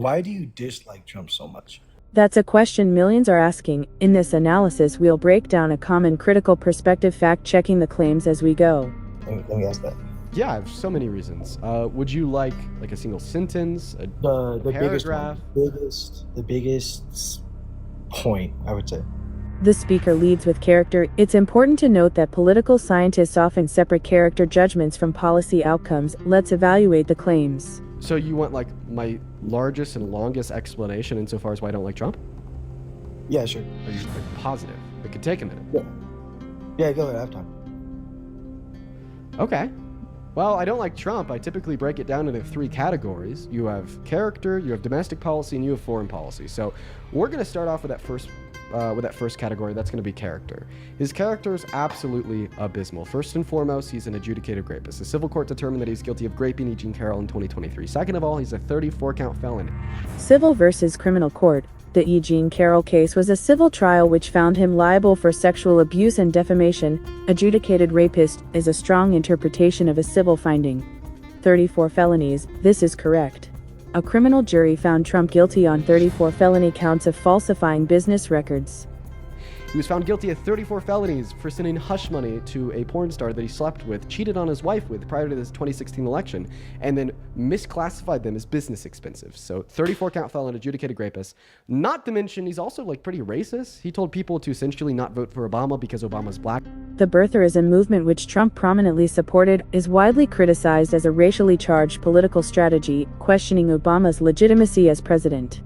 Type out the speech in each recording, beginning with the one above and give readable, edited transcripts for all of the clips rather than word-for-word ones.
Why do you dislike Trump so much? That's a question millions are asking. In this analysis, we'll break down a common critical perspective, fact-checking the claims as we go. Let me ask that. Yeah, I have so many reasons. Would you like a single sentence, a The biggest paragraph? one, the biggest point, I would say. The speaker leads with character. It's important to note that political scientists often separate character judgments from policy outcomes. Let's evaluate the claims. So you want like my largest and longest explanation insofar as why I don't like Trump? Yeah, sure. Are you like, positive? It could take a minute. Yeah, go ahead. I have time. Okay. Well, I don't like Trump. I typically break it down into three categories. You have character, you have domestic policy, and you have foreign policy. So we're going to start off with that first category. That's going to be character. His character is absolutely abysmal. First and foremost, he's an adjudicated rapist. The civil court determined that he's guilty of raping E. Jean Carroll in 2023. Second of all, he's a 34-count felon. Civil versus criminal court. The E. Jean Carroll case was a civil trial which found him liable for sexual abuse and defamation. Adjudicated rapist is a strong interpretation of a civil finding. 34 felonies, this is correct. A criminal jury found Trump guilty on 34 felony counts of falsifying business records. He was found guilty of 34 felonies for sending hush money to a porn star that he slept with, cheated on his wife with prior to this 2016 election, and then misclassified them as business expenses. So 34-count felon, adjudicated rapist. Not to mention, he's also like pretty racist. He told people to essentially not vote for Obama because Obama's black. The birtherism movement, which Trump prominently supported, is widely criticized as a racially charged political strategy, questioning Obama's legitimacy as president.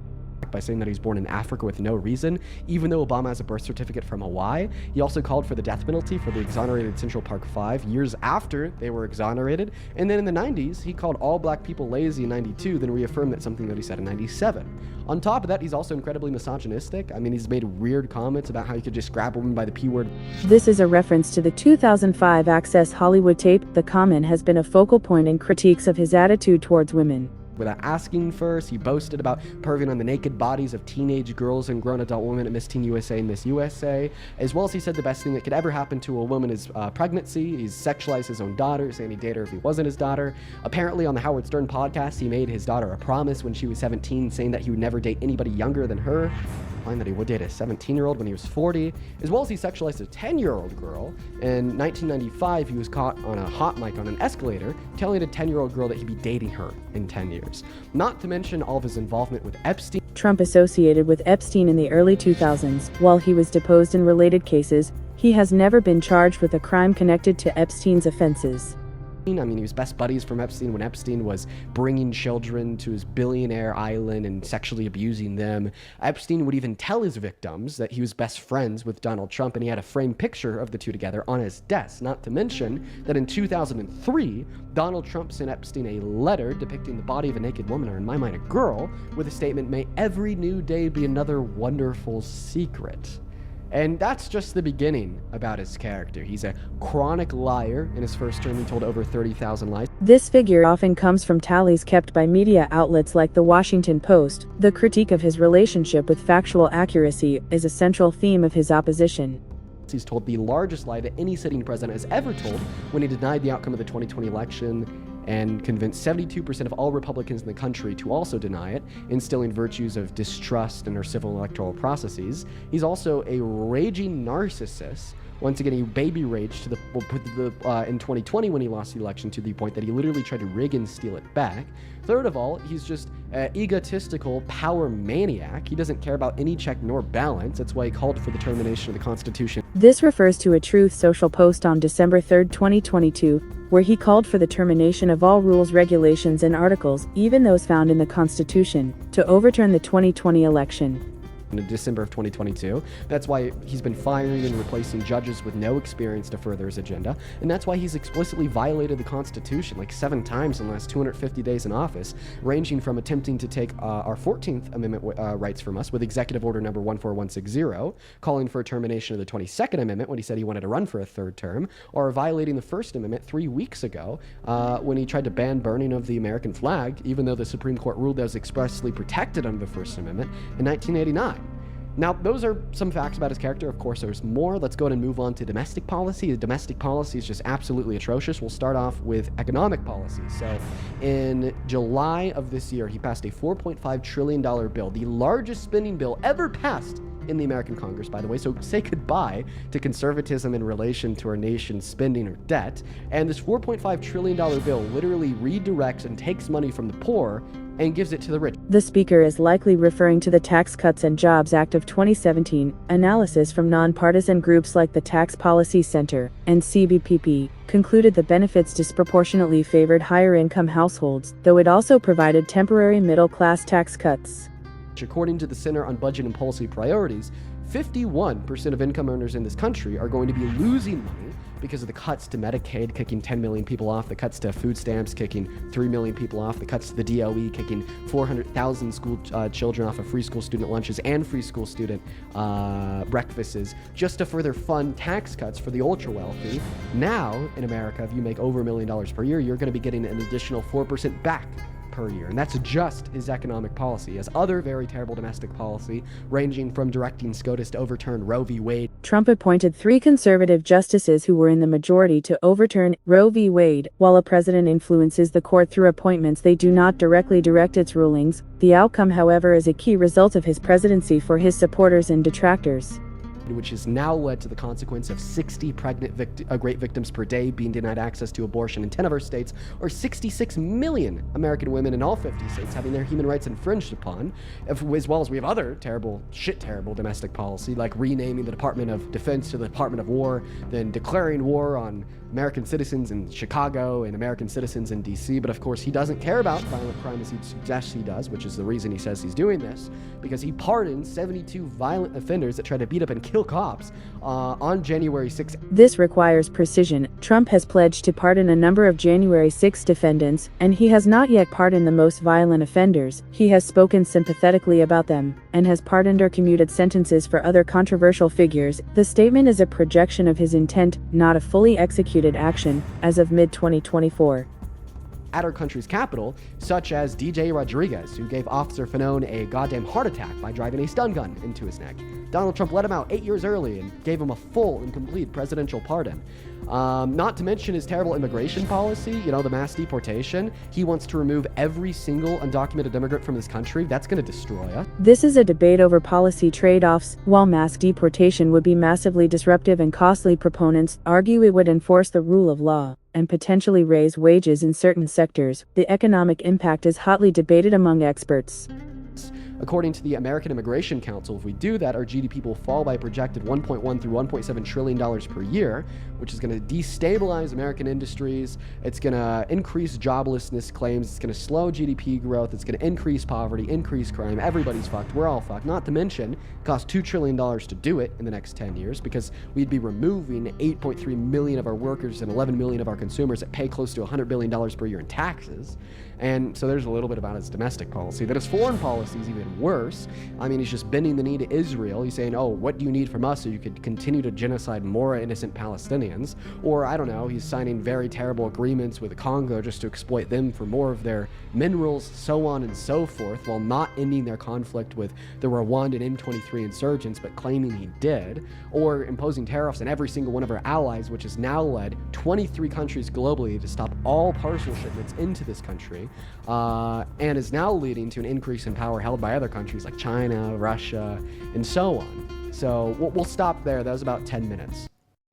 By saying that he's born in Africa with no reason, even though Obama has a birth certificate from Hawaii. He also called for the death penalty for the exonerated Central Park Five years after they were exonerated. And then in the 90s, he called all black people lazy in 92, then reaffirmed that something that he said in 97. On top of that, he's also incredibly misogynistic. I mean, he's made weird comments about how you could just grab a woman by the P word. This is a reference to the 2005 Access Hollywood tape. The comment has been a focal point in critiques of his attitude towards women. Without asking first, he boasted about perving on the naked bodies of teenage girls and grown adult women at Miss Teen USA and Miss USA, as well as he said the best thing that could ever happen to a woman is pregnancy. He's sexualized his own daughter, saying he'd date her if he wasn't his daughter. Apparently on the Howard Stern podcast, he made his daughter a promise when she was 17, saying that he would never date anybody younger than her, implying that he would date a 17-year-old when he was 40, as well as he sexualized a 10-year-old girl. In 1995, he was caught on a hot mic on an escalator, telling a 10-year-old girl that he'd be dating her in 10 years. Not to mention all of his involvement with Epstein. Trump associated with Epstein in the early 2000s. While he was deposed in related cases, he has never been charged with a crime connected to Epstein's offenses. I mean, he was best buddies from Epstein when Epstein was bringing children to his billionaire island and sexually abusing them. Epstein would even tell his victims that he was best friends with Donald Trump, and he had a framed picture of the two together on his desk. Not to mention that in 2003, Donald Trump sent Epstein a letter depicting the body of a naked woman, or in my mind, a girl, with a statement, "May every new day be another wonderful secret." And that's just the beginning about his character. He's a chronic liar. In his first term, he told over 30,000 lies. This figure often comes from tallies kept by media outlets like the Washington Post. The critique of his relationship with factual accuracy is a central theme of his opposition. He's told the largest lie that any sitting president has ever told when he denied the outcome of the 2020 election and convinced 72% of all Republicans in the country to also deny it, instilling virtues of distrust in our civil electoral processes. He's also a raging narcissist. Once again, he baby raged in 2020 when he lost the election, to the point that he literally tried to rig and steal it back. Third of all, he's just an egotistical power maniac. He doesn't care about any check nor balance. That's why he called for the termination of the Constitution. This refers to a Truth Social post on December 3, 2022, where he called for the termination of all rules, regulations, and articles, even those found in the Constitution, to overturn the 2020 election. In December of 2022. That's why he's been firing and replacing judges with no experience to further his agenda, and that's why he's explicitly violated the Constitution like 7 times in the last 250 days in office, ranging from attempting to take our 14th Amendment rights from us with Executive Order number 14160, calling for a termination of the 22nd Amendment when he said he wanted to run for a 3rd term, or violating the First Amendment 3 weeks ago when he tried to ban burning of the American flag, even though the Supreme Court ruled that was expressly protected under the First Amendment in 1989. Now, those are some facts about his character. Of course, there's more. Let's go ahead and move on to domestic policy. The domestic policy is just absolutely atrocious. We'll start off with economic policy. So, in July of this year, he passed a $4.5 trillion bill, the largest spending bill ever passed in the American Congress, by the way. So say goodbye to conservatism in relation to our nation's spending or debt. And this $4.5 trillion bill literally redirects and takes money from the poor and gives it to the rich. The speaker is likely referring to the Tax Cuts and Jobs Act of 2017. Analysis from nonpartisan groups like the Tax Policy Center and CBPP concluded the benefits disproportionately favored higher-income households, though it also provided temporary middle-class tax cuts. According to the Center on Budget and Policy Priorities, 51% of income earners in this country are going to be losing money because of the cuts to Medicaid, kicking 10 million people off, the cuts to food stamps, kicking 3 million people off, the cuts to the DOE, kicking 400,000 school children off of free school student lunches and free school student breakfasts, just to further fund tax cuts for the ultra-wealthy. Now, in America, if you make over $1 million per year, you're going to be getting an additional 4% back per year. And that's just his economic policy. He has other very terrible domestic policy, ranging from directing SCOTUS to overturn Roe v. Wade. Trump appointed 3 conservative justices who were in the majority to overturn Roe v. Wade. While a president influences the court through appointments, they do not directly direct its rulings. The outcome, however, is a key result of his presidency for his supporters and detractors, which has now led to the consequence of 60 pregnant great victims per day being denied access to abortion in 10 of our states, or 66 million American women in all 50 states having their human rights infringed upon, as well as we have other terrible domestic policy, like renaming the Department of Defense to the Department of War, then declaring war on American citizens in Chicago and American citizens in DC. But of course, he doesn't care about violent crime as he suggests he does, which is the reason he says he's doing this, because he pardoned 72 violent offenders that tried to beat up and kill cops on January 6th. This requires precision. Trump has pledged to pardon a number of January 6 defendants, and he has not yet pardoned the most violent offenders. He has spoken sympathetically about them, and has pardoned or commuted sentences for other controversial figures. The statement is a projection of his intent, not a fully executed action, as of mid-2024. At our country's capital, such as DJ Rodriguez, who gave Officer Fanone a goddamn heart attack by driving a stun gun into his neck. Donald Trump let him out 8 years early and gave him a full and complete presidential pardon. Not to mention his terrible immigration policy, the mass deportation. He wants to remove every single undocumented immigrant from this country. That's going to destroy us. This is a debate over policy trade-offs. While mass deportation would be massively disruptive and costly, proponents argue it would enforce the rule of law and potentially raise wages in certain sectors. The economic impact is hotly debated among experts. According to the American Immigration Council, if we do that, our GDP will fall by a projected $1.1 through $1.7 trillion per year, which is going to destabilize American industries. It's going to increase joblessness claims. It's going to slow GDP growth. It's going to increase poverty, increase crime. Everybody's fucked. We're all fucked. Not to mention, it costs $2 trillion to do it in the next 10 years, because we'd be removing 8.3 million of our workers and 11 million of our consumers that pay close to $100 billion per year in taxes. And so there's a little bit about his domestic policy. That his foreign policy is even worse. I mean, he's just bending the knee to Israel. He's saying, oh, what do you need from us so you could continue to genocide more innocent Palestinians? Or, I don't know, he's signing very terrible agreements with the Congo just to exploit them for more of their minerals, so on and so forth, while not ending their conflict with the Rwandan M23 insurgents, but claiming he did. Or imposing tariffs on every single one of our allies, which has now led 23 countries globally to stop all parcel shipments into this country. And is now leading to an increase in power held by other countries like China, Russia, and so on. So we'll stop there. That was about 10 minutes.